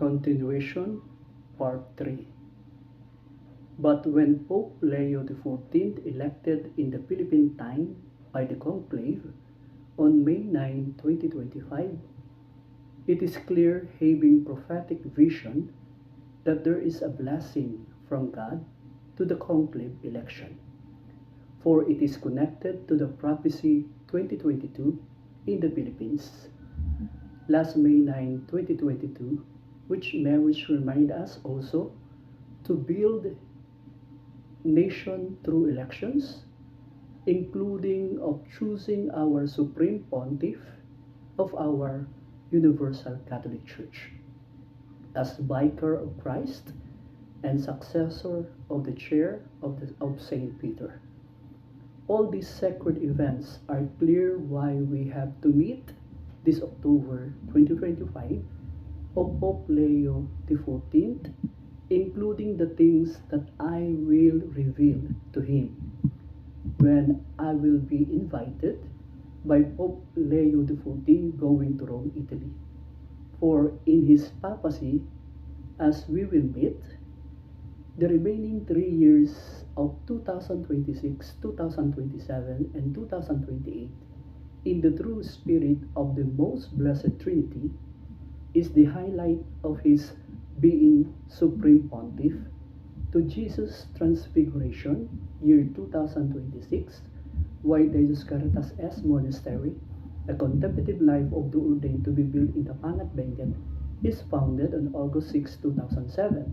Continuation, Part 3. But when Pope Leo XIV elected in the Philippine time by the conclave on May 9, 2025, it is clear, having prophetic vision, that there is a blessing from God to the conclave election, for it is connected to the prophecy 2022 in the Philippines. Last May 9, 2022, which marriage remind us also to build nation through elections, including of choosing our Supreme Pontiff of our Universal Catholic Church as vicar of Christ and successor of the chair of Saint Peter. All these sacred events are clear why we have to meet this October 2025 of Pope Leo XIV, including the things that I will reveal to him when I will be invited by Pope Leo XIV going to Rome, Italy. For in his papacy, as we will meet, the remaining 3 years of 2026, 2027, and 2028 in the true spirit of the most blessed Trinity is the highlight of his being Supreme Pontiff to Jesus' Transfiguration, year 2026, while the Jesus Caritas S Monastery, a contemplative life of the ordained to be built in Tapangat, Benguet, is founded on August 6, 2007,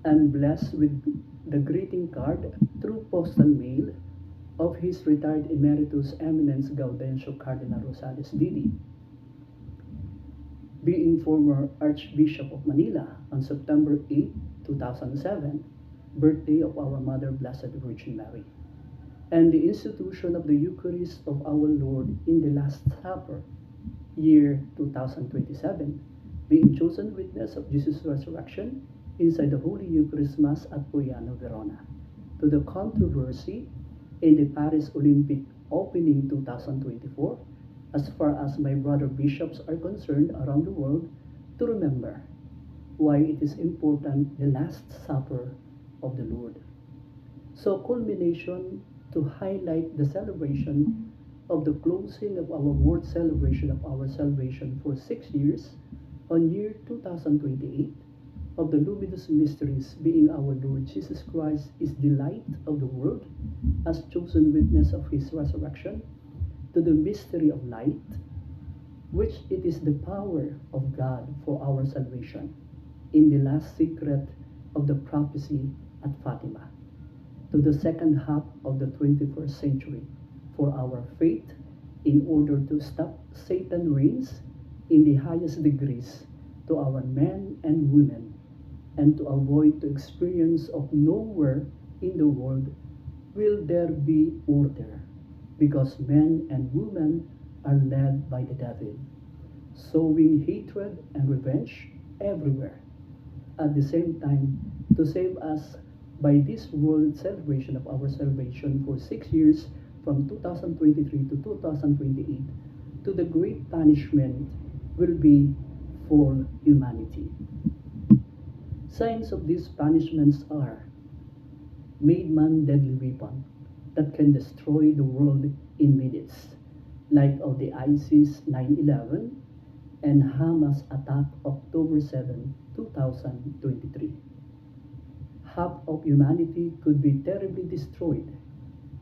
and blessed with the greeting card through postal mail of his retired Emeritus Eminence Gaudencio Cardinal Rosales Didi, being former Archbishop of Manila on September 8, 2007, birthday of our Mother Blessed Virgin Mary, and the institution of the Eucharist of our Lord in the Last Supper, year 2027, being chosen witness of Jesus' resurrection inside the Holy Eucharist Mass at Poiano, Verona, to the controversy in the Paris Olympic opening 2024, as far as my brother bishops are concerned around the world, to remember why it is important, the Last Supper of the Lord. So culmination to highlight the celebration of the closing of our world celebration of our salvation for 6 years on year 2028 of the luminous mysteries, being our Lord Jesus Christ is the light of the world as chosen witness of his resurrection, to the mystery of light, which it is the power of God for our salvation, in the last secret of the prophecy at Fatima, to the second half of the 21st century, for our faith, in order to stop Satan reigns in the highest degrees to our men and women, and to avoid the experience of nowhere in the world will there be order, because men and women are led by the devil, sowing hatred and revenge everywhere. At the same time, to save us by this world celebration of our salvation for 6 years from 2023 to 2028, to the great punishment will be for humanity. Signs of these punishments are made man deadly weapon that can destroy the world in minutes, like of the ISIS 9/11 and Hamas attack October 7, 2023. Half of humanity could be terribly destroyed.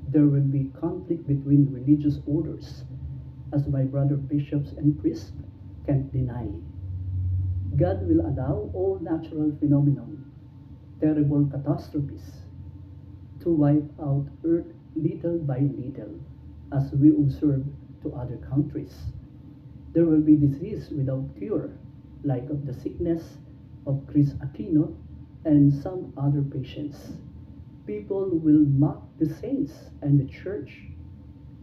There will be conflict between religious orders, as my brother bishops and priests can't deny. God will allow all natural phenomenon, terrible catastrophes, to wipe out earth little by little, as we observe to other countries. There will be disease without cure, like of the sickness of Chris Aquino and some other patients. People will mock the saints and the church,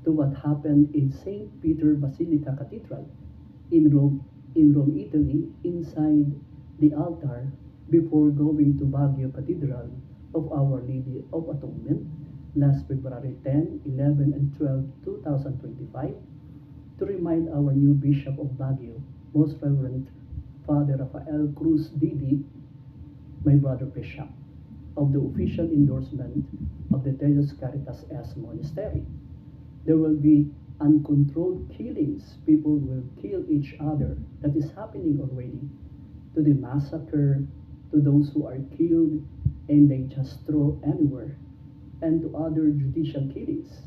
to what happened in St. Peter Basilica Cathedral in Rome, Italy, inside the altar before going to Baguio Cathedral of Our Lady of Atonement last February 10, 11, and 12, 2025, to remind our new Bishop of Baguio, Most Reverend Father Rafael Cruz Didi, my brother Bishop, of the official endorsement of the Deus Caritas S Monastery. There will be uncontrolled killings. People will kill each other. That is happening already. To the massacre, to those who are killed and they just throw anywhere, and to other judicial killings.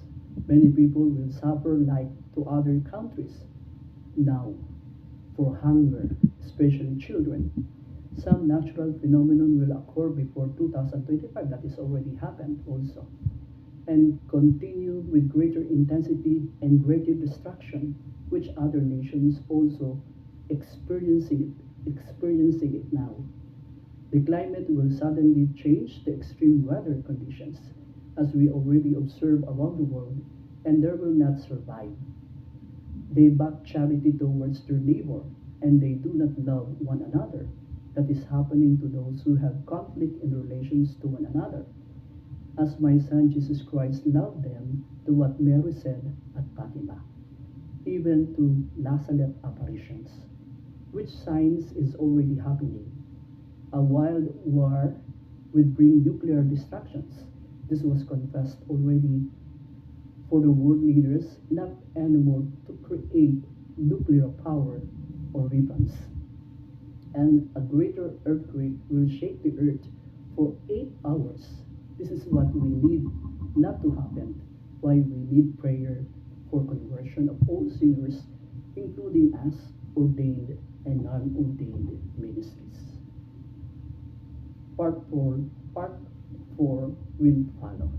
Many people will suffer like to other countries. Now, for hunger, especially children, some natural phenomenon will occur before 2025. That is already happened also, and continue with greater intensity and greater destruction, which other nations also experiencing it now. The climate will suddenly change to extreme weather conditions, as we already observe around the world, and they will not survive. They back charity towards their neighbor, and they do not love one another. That is happening to those who have conflict in relations to one another. As my son Jesus Christ loved them, to what Mary said at Fatima, even to Lazarus apparitions, which signs is already happening. A wild war would bring nuclear destructions. This was confessed already for the world leaders not anymore to create nuclear power or weapons. And a greater earthquake will shake the earth for 8 hours. This is what we need not to happen. Why we need prayer for conversion of all sinners, including us, ordained and non-ordained ministries. Part 4 will follow.